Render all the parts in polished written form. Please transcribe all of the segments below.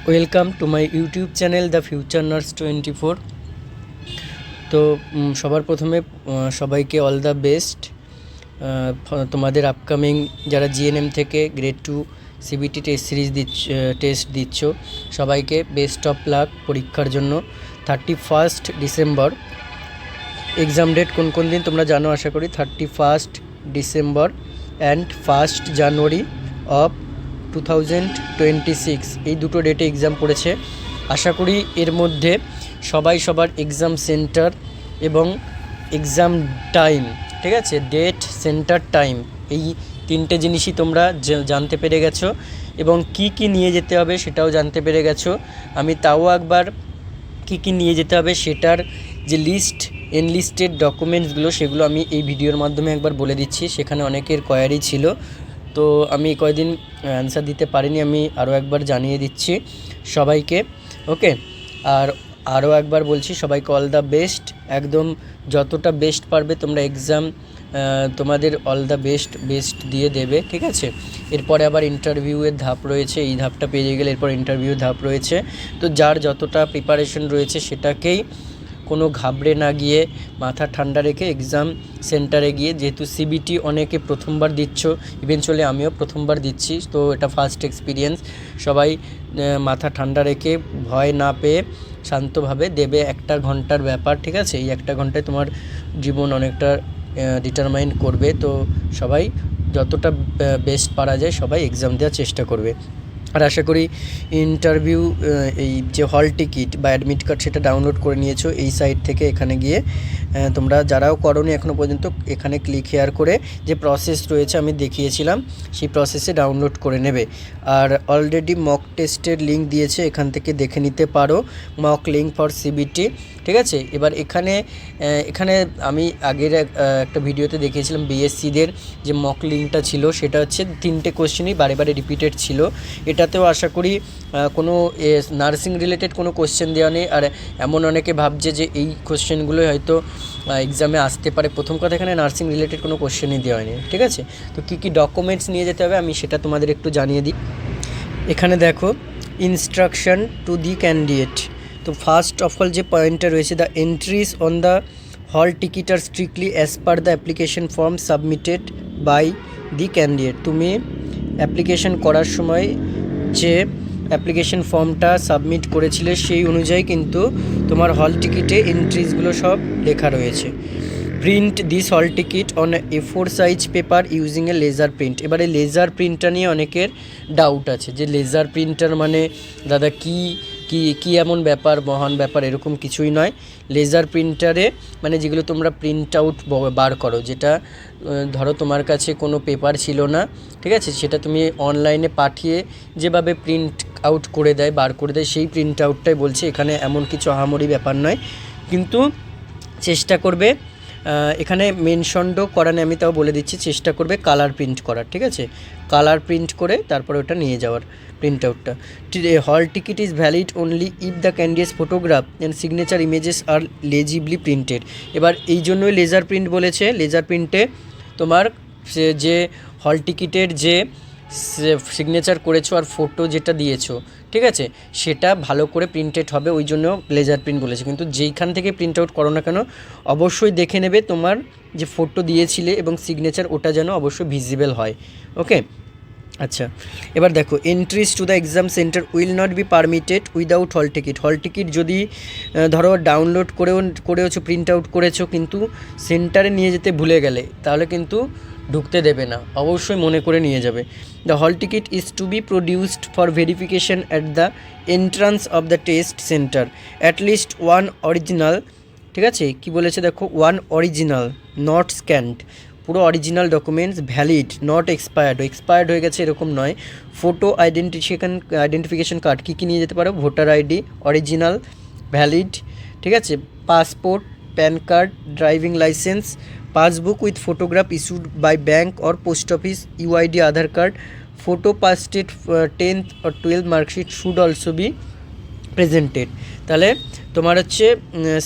Welcome to my YouTube channel the future nurse 24। তো সবার প্রথমে সবাইকে অল দ্য বেস্ট। তোমাদের আপকামিং যারা জিএনএম থেকে গ্রেড 2 সিবিটি টেস্ট দিচ্ছ সবাইকে বেস্ট অফ লাক পরীক্ষার জন্য। 31 ডিসেম্বর এক্সাম ডেট কোন দিন তোমরা জানো আশা করি। 31 ডিসেম্বর অ্যান্ড 1 জানুয়ারি অফ 2026 এই দুটো ডেটে এক্সাম পড়েছে। আশা করি এর মধ্যে সবাই সবার এক্সাম সেন্টার এবং এক্সাম টাইম, ঠিক আছে, ডেট, সেন্টার, টাইম, এই তিনটে জিনিসই তোমরা জানতে পেরে গেছো এবং কি নিয়ে যেতে হবে সেটাও জানতে পেরে গেছো। আমি তাও একবার কি নিয়ে যেতে হবে সেটার যে লিস্ট, এনলিস্টেড ডকুমেন্টসগুলো, সেগুলো আমি এই ভিডিওর মাধ্যমে একবার বলে দিচ্ছি। সেখানে অনেকের কোয়ারি ছিল, তো আমি কয়েকদিন অ্যান্সার দিতে পারিনি, আমি আরও একবার জানিয়ে দিচ্ছি সবাইকে। ওকে, আর আরও একবার বলছি সবাইকে অল দ্য বেস্ট, একদম যতটা বেস্ট পারবে তোমরা এক্সাম তোমাদের অল দ্য বেস্ট দিয়ে দেবে, ঠিক আছে। এরপরে আবার ইন্টারভিউয়ের ধাপ রয়েছে, এই ধাপটা পেরিয়ে গেলে এরপর ইন্টারভিউয়ের ধাপ রয়েছে। তো যার যতটা প্রিপারেশন রয়েছে সেটাকেই কোনো ঘাবড়ে না গিয়ে মাথা ঠান্ডা রেখে এক্সাম সেন্টারে গিয়ে, যেহেতু সিবিটি অনেকে প্রথমবার দিচ্ছ, ইভেনচুয়ালি আমিও প্রথমবার দিচ্ছি, তো এটা ফার্স্ট এক্সপিরিয়েন্স। সবাই মাথা ঠান্ডা রেখে ভয় না পেয়ে শান্তভাবে দেবে। 1 ঘন্টার ব্যাপার, ঠিক আছে। এই 1 ঘন্টায় তোমার জীবন অনেকটা ডিটারমাইন করবে। তো সবাই যতটা বেস্ট পারা যায় সবাই এক্সাম দেওয়ার চেষ্টা করবে। আর আশা করি ইন্টারভিউ এই যে হল টিকিট বা অ্যাডমিট কার্ড সেটা ডাউনলোড করে নিয়েছো এই সাইট থেকে। এখানে গিয়ে তোমরা যারাও করোনি এখনও পর্যন্ত, এখানে ক্লিক হেয়ার করে যে প্রসেস রয়েছে আমি দেখিয়েছিলাম সেই প্রসেসে ডাউনলোড করে নেবে। আর অলরেডি মক টেস্টের লিঙ্ক দিয়েছে, এখান থেকে দেখে নিতে পারো, মক লিঙ্ক ফর সিবিটি, ঠিক আছে। এবার এখানে আমি আগের একটা ভিডিওতে দেখিয়েছিলাম বিএসসিদের যে মক লিঙ্কটা ছিল, সেটা হচ্ছে 3টে কোশ্চেনই বারে রিপিটেড ছিল। এটাতেও আশা করি কোনো নার্সিং রিলেটেড কোনো কোশ্চেন দেওয়া নেই। আর এমন অনেকে ভাবছে যে এই কোশ্চেনগুলোই হয়তো এক্সামে আসতে পারে। প্রথম কথা, এখানে নার্সিং রিলেটেড কোনো কোশ্চেনই দেওয়া নেই, ঠিক আছে। তো কী ডকুমেন্টস নিয়ে যেতে হবে আমি সেটা তোমাদের একটু জানিয়ে দিই। এখানে দেখো ইনস্ট্রাকশন টু দি ক্যান্ডিডেট। তো ফার্স্ট অফ অল যে পয়েন্টটা রয়েছে, the entries on the hall ticket are strictly as per the application form submitted by the candidate. তুমি অ্যাপ্লিকেশন করার সময় যে অ্যাপ্লিকেশন ফর্মটা সাবমিট করেছিলে সেই অনুযায়ী কিন্তু তোমার হল টিকিটে এন্ট্রিজগুলো সব লেখা রয়েছে। Print this hall ticket on A4 size paper using a laser print. এবারে লেজার প্রিন্টটা নিয়ে অনেকের ডাউট আছে যে লেজার প্রিন্টার মানে দাদা কি এমন ব্যাপার, মহান ব্যাপার, এরকম কিছুই নয়। লেজার প্রিন্টারে মানে যেগুলো তোমরা প্রিন্ট আউট বার করো, যেটা ধরো তোমার কাছে কোনো পেপার ছিল না, ঠিক আছে, সেটা তুমি অনলাইনে পাঠিয়ে যেভাবে প্রিন্ট আউট করে দেয়, বার করে দেয়, সেই প্রিন্ট আউটটাই বলছে। এখানে এমন কিছু আহামরি ব্যাপার নয়, কিন্তু চেষ্টা করবে, এখানে মেনশনও করা নেই, আমি তাও বলে দিচ্ছি, চেষ্টা করবে কালার প্রিন্ট করার, ঠিক আছে। কালার প্রিন্ট করে তারপরে ওটা নিয়ে যাওয়ার প্রিন্ট আউটটা। Hall ticket is valid only if the candidate's photograph and signature images are legibly printed. এবার এই জন্যই লেজার প্রিন্ট বলেছে। লেজার প্রিন্টে তোমার যে হল টিকিটের যে সিগনেচার করেছো আর ফটো যেটা দিয়েছো, ঠিক আছে, সেটা ভালো করে প্রিন্টেড হবে, ওই জন্য লেজার প্রিন্ট বলেছে। কিন্তু যেইখান থেকে প্রিন্ট আউট করো না কেন অবশ্যই দেখে নেবে তোমার যে ফটো দিয়েছিলে এবং সিগনেচার ওটা যেন অবশ্যই ভিজিবল হয়। ওকে, আচ্ছা, এবার দেখো entries to the exam centre will not be permitted without হল টিকিট। হল টিকিট যদি ধরো ডাউনলোড করেওছো, প্রিন্ট আউট করেছো, কিন্তু সেন্টারে নিয়ে যেতে ভুলে গেলে তাহলে কিন্তু ঢুকতে দেবে না, অবশ্যই মনে করে নিয়ে যাবে। The hall ticket is to be produced for verification at the entrance of the test centre at least 1 original, ঠিক আছে, কি বলেছে দেখো, 1 অরিজিনাল নট স্ক্যান্ড, পুরো original documents, valid not expired হয়ে গেছে এরকম নয়। ফটো আইডেন্টিফিকেশন কার্ড, কী নিয়ে যেতে পারো, ভোটার আইডি অরিজিনাল ভ্যালিড, ঠিক আছে, passport, PAN card, driving licence, passbook with photograph issued by bank or post office, UID, Aadhaar card, photo pasted 10th or 12th marksheet should also be presented. তাহলে তোমার হচ্ছে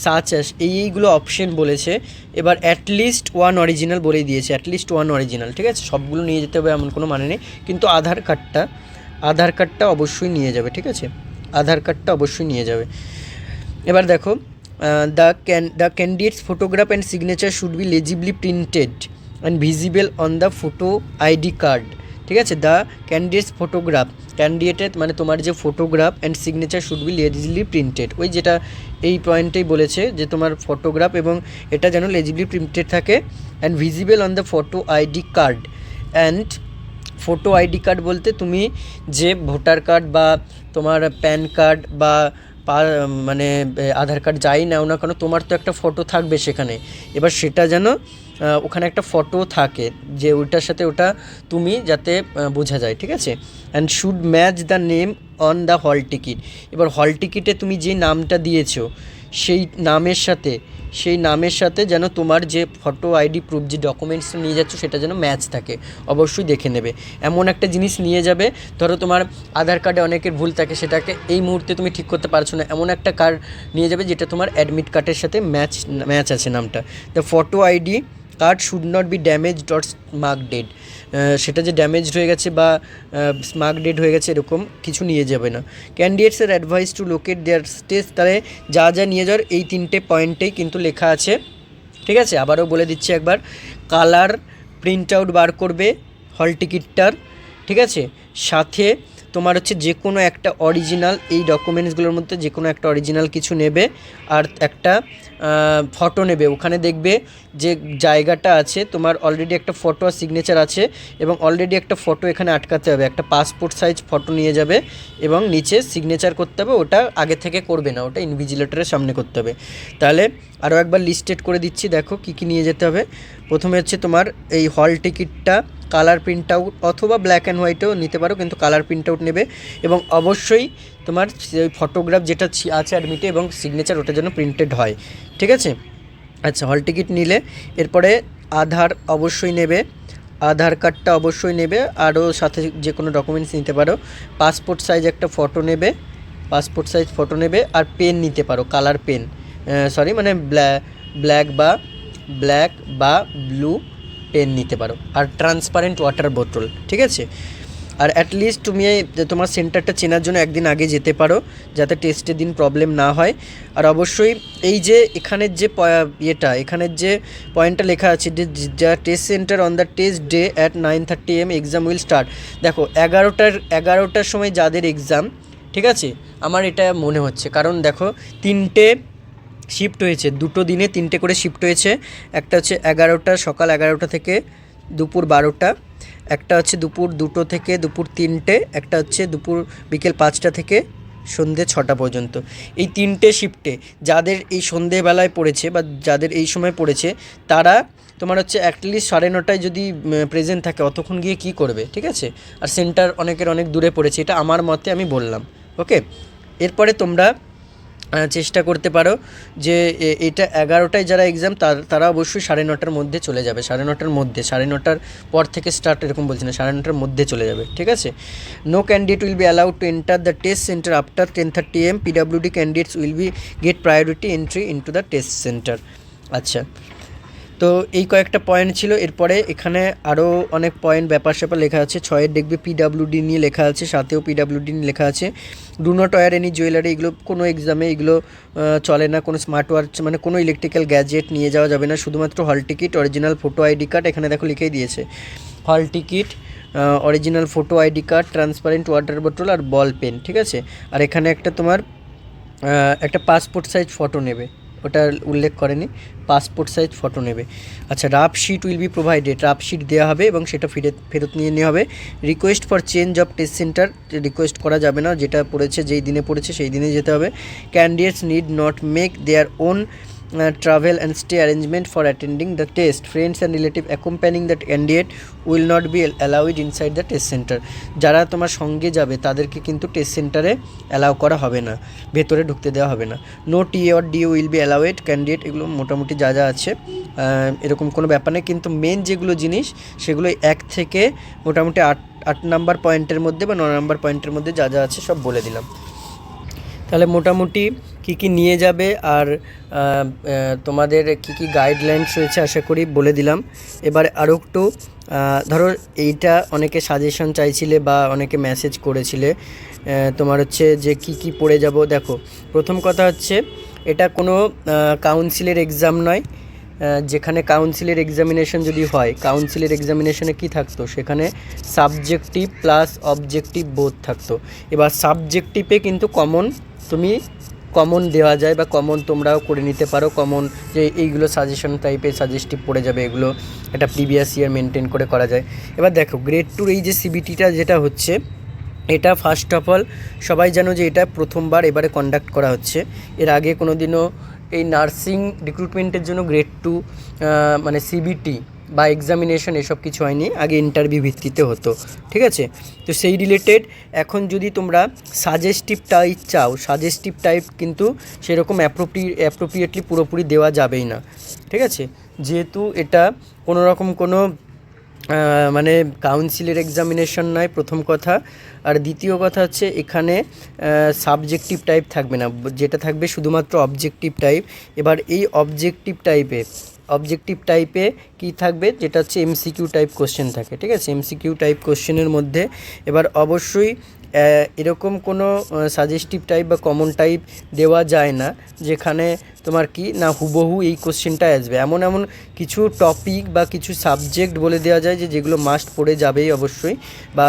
such এইগুলো option বলেছে। এবার at least 1 original বলেই দিয়েছে, অ্যাটলিস্ট 1 অরিজিনাল, ঠিক আছে। সবগুলো নিয়ে যেতে হবে এমন কোনো মানে নেই, কিন্তু আধার কার্ডটা অবশ্যই নিয়ে যাবে, ঠিক আছে। আধার কার্ডটা অবশ্যই নিয়ে যাবে। এবার দেখো, the candidate's photograph and signature should be legibly printed and visible on the photo ID card. ঠিক আছে, দ্য ক্যান্ডিডেটস ফটোগ্রাফ, ক্যান্ডিডেটের মানে তোমার যে photograph and signature should be legibly printed, ওই যেটা এই পয়েন্টেই বলেছে যে তোমার ফটোগ্রাফ এবং এটা যেন লেজিবলি প্রিন্টেড থাকে, and visible on the photo ID card. And photo ID card বলতে তুমি যে ভোটার কার্ড বা তোমার প্যান কার্ড বা মানে আধার কার্ড যাই নাও না কেন, তোমার তো একটা ফটো থাকবে সেখানে। এবার সেটা যেন ওখানে একটা ফটো থাকে যে ওইটার সাথে ওটা তুমি যাতে বোঝা যায়। ঠিক আছে, and should match the name on the hall ticket. এবার হল টিকিটে তুমি যে নামটা দিয়েছো সেই নামের সাথে যেন তোমার যে ফটো আইডি প্রুফ যে ডকুমেন্টসটা নিয়ে যাচ্ছ সেটা যেন ম্যাচ থাকে, অবশ্যই দেখে নেবে। এমন একটা জিনিস নিয়ে যাবে, ধরো তোমার আধার কার্ডে অনেকের ভুল থাকে, সেটাকে এই মুহূর্তে তুমি ঠিক করতে পারছো না, এমন একটা কার্ড নিয়ে যাবে যেটা তোমার অ্যাডমিট কার্ডের সাথে ম্যাচ আছে নামটা। The photo ID card should not be damaged or smudged, সেটা যে ড্যামেজড হয়ে গেছে বা স্মার্ক ডেড হয়ে গেছে এরকম কিছু নিয়ে যাবে না। Candidates are advise to locate their stage, তাহলে যা যা নিয়ে যাওয়ার এই 3টে পয়েন্টেই কিন্তু লেখা আছে। ঠিক আছে, আবারও বলে দিচ্ছি একবার, কালার প্রিন্ট আউট বার করবে হল টিকিটটার। ঠিক আছে, সাথে তোমার হচ্ছে যে কোনো একটা অরিজিনাল, এই ডকুমেন্টসগুলোর মধ্যে যে কোনো একটা অরিজিনাল কিছু নেবে, আর একটা ফটো নেবে। ওখানে দেখবে যে জায়গাটা আছে তোমার অলরেডি একটা ফটো আর সিগনেচার আছে, এবং অলরেডি একটা ফটো এখানে আটকাতে হবে, একটা পাসপোর্ট সাইজ ফটো নিয়ে যাবে এবং নিচে সিগনেচার করতে হবে। ওটা আগে থেকে করবে না, ওটা ইনভিজিলেটরের সামনে করতে হবে। তাহলে আরও একবার লিস্টেড করে দিচ্ছি, দেখো কী কী নিয়ে যেতে হবে। প্রথমে হচ্ছে তোমার এই হল টিকিটটা, কালার প্রিন্ট আউট অথবা ব্ল্যাক অ্যান্ড হোয়াইটেও নিতে পারো, কিন্তু কালার প্রিন্ট আউট নেবে, এবং অবশ্যই তোমার ফটোগ্রাফ যেটা আছে অ্যাডমিটে এবং সিগনেচার ওটা যেন প্রিন্টেড হয়। ঠিক আছে, আচ্ছা হল টিকিট নিলে এরপরে আধার অবশ্যই নেবে, আধার কার্ডটা অবশ্যই নেবে, আরও সাথে যে কোনো ডকুমেন্টস নিতে পারো। পাসপোর্ট সাইজ একটা ফটো নেবে, পাসপোর্ট সাইজ ফটো নেবে, আর পেন নিতে পারো, কালার পেন, মানে ব্ল্যাক বা ব্লু পেন নিতে পারো, আর ট্রান্সপারেন্ট ওয়াটার বোতল। ঠিক আছে, আর অ্যাটলিস্ট তুমি তোমার সেন্টারটা চেনার জন্য একদিন আগে যেতে পারো, যাতে টেস্টের দিন প্রবলেম না হয়। আর অবশ্যই এই যে এখানের যে এখানের যে পয়েন্টটা লেখা আছে, যা test centre on the test day at 9:30 AM exam will start. দেখো 11টার সময় যাদের এক্সাম, ঠিক আছে, আমার এটা মনে হচ্ছে, কারণ দেখো 3টে শিফট হয়েছে, 2 দিনে 3টে করে শিফট হয়েছে। একটা হচ্ছে সকাল 11টা থেকে দুপুর 12টা, একটা হচ্ছে দুপুর 2টো থেকে দুপুর 3টে, একটা হচ্ছে বিকেল 5টা থেকে সন্ধ্যে 6টা পর্যন্ত। এই 3টে শিফটে যাদের এই সন্ধ্যেবেলায় পড়েছে বা যাদের এই সময় পড়েছে, তারা তোমার হচ্ছে অ্যাটলিস্ট 9:30টায় যদি প্রেজেন্ট থাকে, অতক্ষণ গিয়ে কি করবে। ঠিক আছে, আর সেন্টার অনেকের অনেক দূরে পড়েছে, এটা আমার মতে আমি বললাম। ওকে, এরপরে তোমরা চেষ্টা করতে পারো যে এটা 11টায় যারা এক্সাম তারা অবশ্যই 9:30টার মধ্যে চলে যাবে, 9:30টার মধ্যে, 9:30টার পর থেকে স্টার্ট এরকম বলছি না, 9:30টার মধ্যে চলে যাবে। ঠিক আছে, no candidate will be allowed to enter the test centre after 10:30 AM। PWD candidates will be get priority entry into the test centre. আচ্ছা, তো এই কয়েকটা পয়েন্ট ছিল। এরপরে এখানে আরও অনেক পয়েন্ট ব্যাপার স্যাপার লেখা আছে। 6 দেখবে PWD নিয়ে লেখা আছে, সাথেও PWD নিয়ে লেখা আছে। Do not wear any jewellery, এগুলো কোনো এক্সামে এগুলো চলে না। কোনো স্মার্ট ওয়াচ মানে কোনো ইলেকট্রিক্যাল গ্যাজেট নিয়ে যাওয়া যাবে না, শুধুমাত্র হল ticket, original photo ID card, এখানে দেখো লিখেই দিয়েছে হল ticket, original photo ID card, transparent water বোতল আর বল পেন। ঠিক আছে, আর এখানে একটা তোমার একটা পাসপোর্ট সাইজ ফটো নেবে, ওটা উল্লেখ করেনি, পাসপোর্ট সাইজ ফটো নেবে। আচ্ছা, rough sheet will be provided, rough sheet দেওয়া হবে এবং সেটা ফেরত নিয়ে নেওয়া হবে। Request for change of test centre, request করা যাবে না, যেটা পড়েছে যেই দিনে পড়েছে সেই দিনে যেতে হবে। Candidates need not make their own travel and stay arrangement for attending the test. Friends and relative accompanying that candidate will not be allowed inside the test center. যারা তোমার সঙ্গে যাবে তাদেরকে কিন্তু টেস্ট সেন্টারে অ্যালাউ করা হবে না, ভেতরে ঢুকতে দেওয়া হবে না। No TA or DO will be allowed candidate, এগুলো মোটামুটি যা যা আছে এরকম কোনো ব্যাপার নেই, কিন্তু মেন যেগুলো জিনিস সেগুলো 1 থেকে মোটামুটি 8 নাম্বার পয়েন্টের মধ্যে বা 9 নাম্বার পয়েন্টের মধ্যে যা যা আছে সব বলে দিলাম। তাহলে মোটামুটি কী কী নিয়ে যাবে আর তোমাদের কী কী গাইডলাইন্স রয়েছে আশা করি বলে দিলাম। এবার আরও একটু ধরো এইটা অনেকে সাজেশন চাইছিলে বা অনেকে মেসেজ করেছিলে তোমার হচ্ছে যে কি পড়ে যাব। দেখো প্রথম কথা হচ্ছে এটা কোনো কাউন্সিলের এক্সাম নয়। যেখানে কাউন্সিলের এক্সামিনেশন যদি হয়, কাউন্সিলের এক্সামিনেশনে কি থাকতো, সেখানে সাবজেক্টিভ প্লাস অবজেক্টিভ বোথ থাকতো। এবার সাবজেক্টিভে কিন্তু কমন দেওয়া যায় বা কমন তোমরাও করে নিতে পারো। কমন যে এইগুলো সাজেশন টাইপের সাজেস্টিভ পড়ে যাবে, এগুলো এটা প্রিভিয়াস ইয়ার মেনটেন করে করা যায়। এবার দেখো গ্রেড টুর এই যে সিবিটিটা যেটা হচ্ছে, এটা ফার্স্ট অফ অল সবাই জানো যে এটা প্রথমবার এবারে কন্ডাক্ট করা হচ্ছে। এর আগে কোনো দিনও এই নার্সিং রিক্রুটমেন্টের জন্য গ্রেড টু মানে সিবিটি বা এক্সামিনেশন এসব কিছু হয়নি, আগে ইন্টারভিউ ভিত্তিতে হতো। ঠিক আছে, তো সেই রিলেটেড এখন যদি তোমরা সাজেস্টিভ টাইপ চাও, সাজেস্টিভ টাইপ কিন্তু সেরকম অ্যাপ্রোপ্রিয়েটলি পুরোপুরি দেওয়া যাবেই না। ঠিক আছে, যেহেতু এটা কোনো রকম কোনো মানে কাউন্সিলের এক্সামিনেশন নয়, প্রথম কথা। আর দ্বিতীয় কথা হচ্ছে এখানে সাবজেক্টিভ টাইপ থাকবে না, যেটা থাকবে শুধুমাত্র অবজেক্টিভ টাইপ। এবার এই অবজেক্টিভ টাইপে কী থাকবে, যেটা হচ্ছে এমসিকিউ টাইপ কোশ্চেন থাকে। ঠিক আছে, এমসিকিউ টাইপ কোশ্চেনের মধ্যে এবার অবশ্যই এরকম কোনো সাজেস্টিভ টাইপ বা কমন টাইপ দেওয়া যায় না যেখানে তোমার কি না হুবহু এই কোশ্চেনটা আসবে। এমন কিছু টপিক বা কিছু সাবজেক্ট বলে দেওয়া যায় যেগুলো মাস্ট পড়ে যাবেই অবশ্যই, বা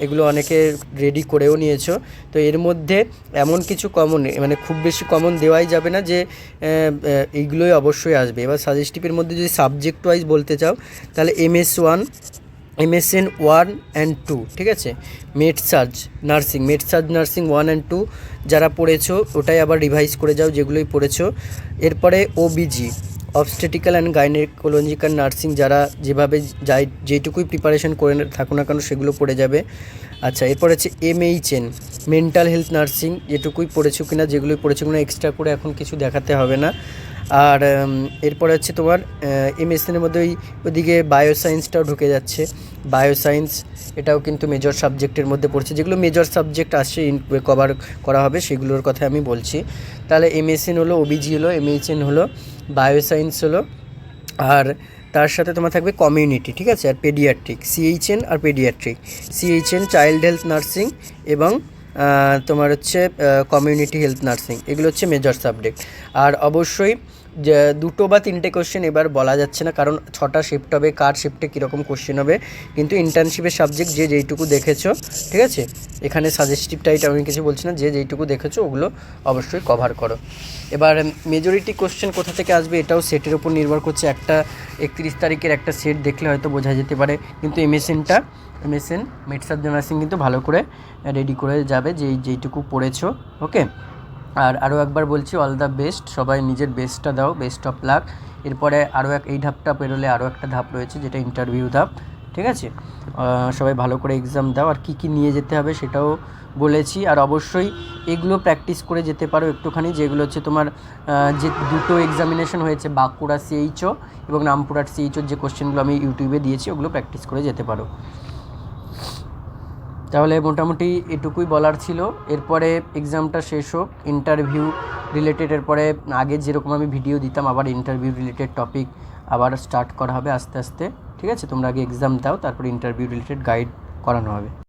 এগুলো অনেকে রেডি করেও নিয়েছো। তো এর মধ্যে এমন কিছু কমন মানে খুব বেশি কমন দেওয়াই যাবে না যে এইগুলোই অবশ্যই আসবে। এবার সাজেস্টিভের মধ্যে যদি সাবজেক্ট ওয়াইজ বলতে চাও তাহলে MSN 1 and 2, ঠিক আছে। মেড সার্জ নার্সিং 1 and 2 যারা পড়েছো ওটাই আবার রিভাইজ করে যাও যেগুলোই পড়েছো। এরপরে OBG অবস্টেটিক্যাল অ্যান্ড গাইনোকোলজিক্যাল নার্সিং যারা যেভাবে যেটুকুই প্রিপারেশন করে থাকো না কেন সেগুলো পড়ে যাবে। আচ্ছা, এরপর হচ্ছে MHN মেন্টাল হেলথ নার্সিং, যেটুকুই পড়েছো কিনা, যেগুলোই পড়েছো কিনা এক্সট্রা করে এখন কিছু দেখাতে হবে না। আর এরপরে হচ্ছে তোমার MSN এর মধ্যে ওইদিকে বায়োসায়েন্সটাও ঢুকে যাচ্ছে। বায়োসায়েন্স এটাও কিন্তু মেজর সাবজেক্টের মধ্যে পড়ছে, যেগুলো মেজর সাবজেক্ট আসছে কভার করা হবে সেগুলোর কথা আমি বলছি। তাহলে MSN হলো, OBG হলো, MHN হলো, বায়োসায়েন্স হলো, আর তার সাথে তোমার থাকবে কমিউনিটি। ঠিক আছে, আর পেডিয়াট্রিক CHN আর pediatric CHN child health nursing এবং তোমার হচ্ছে কমিউনিটি হেলথ নার্সিং, এগুলো হচ্ছে মেজর সাবজেক্ট। আর অবশ্যই যে 2 বা 3টে কোশ্চেন এবার বলা যাচ্ছে না, কারণ 6টা শিফট হবে, কার শিফটে কীরকম কোশ্চেন হবে। কিন্তু ইন্টার্নশিপের সাবজেক্ট যে যেইটুকু দেখেছো, ঠিক আছে, এখানে সাজেস্টিভ টাইপ আমি কিছু বলছি না, যে যেইটুকু দেখেছো ওগুলো অবশ্যই কভার করো। এবার মেজরিটি কোশ্চেন কোথা থেকে আসবে এটাও সেটের উপর নির্ভর করছে। একটা 31 তারিখের একটা সেট দেখলে হয়তো বোঝা যেতে পারে, কিন্তু MSN মেড সার্জ নার্সিং কিন্তু ভালো করে রেডি করে যাবে যেইটুকু পড়েছো। ওকে, আর আরও একবার বলছি, অল দ্য বেস্ট, সবাই নিজের বেস্টটা দাও, বেস্ট অফ লাক। এরপরে এই ধাপটা পেরোলে আরও একটা ধাপ রয়েছে, যেটা ইন্টারভিউ ধাপ। ঠিক আছে, সবাই ভালো করে এক্সাম দাও। আর কী নিয়ে যেতে হবে সেটাও বলেছি। আর অবশ্যই এগুলো প্র্যাকটিস করে যেতে পারো একটুখানি, যেগুলো হচ্ছে তোমার যে 2টো এক্সামিনেশন হয়েছে, বাঁকুড়া CHO এবং রামপুরহাট CHOর যে কোশ্চেনগুলো আমি ইউটিউবে দিয়েছি ওগুলো প্র্যাকটিস করে যেতে পারো। তাহলে মোটামুটি এটুকুই বলার ছিল। এরপরে এক্সামটা শেষ হোক, ইন্টারভিউ রিলেটেড, এরপরে আগে যেরকম আমি ভিডিও দিতাম আবার ইন্টারভিউ রিলেটেড টপিক আবার স্টার্ট করা হবে আস্তে আস্তে। ঠিক আছে, তোমরা আগে এক্সাম দাও, তারপরে ইন্টারভিউ রিলেটেড গাইড করানো হবে।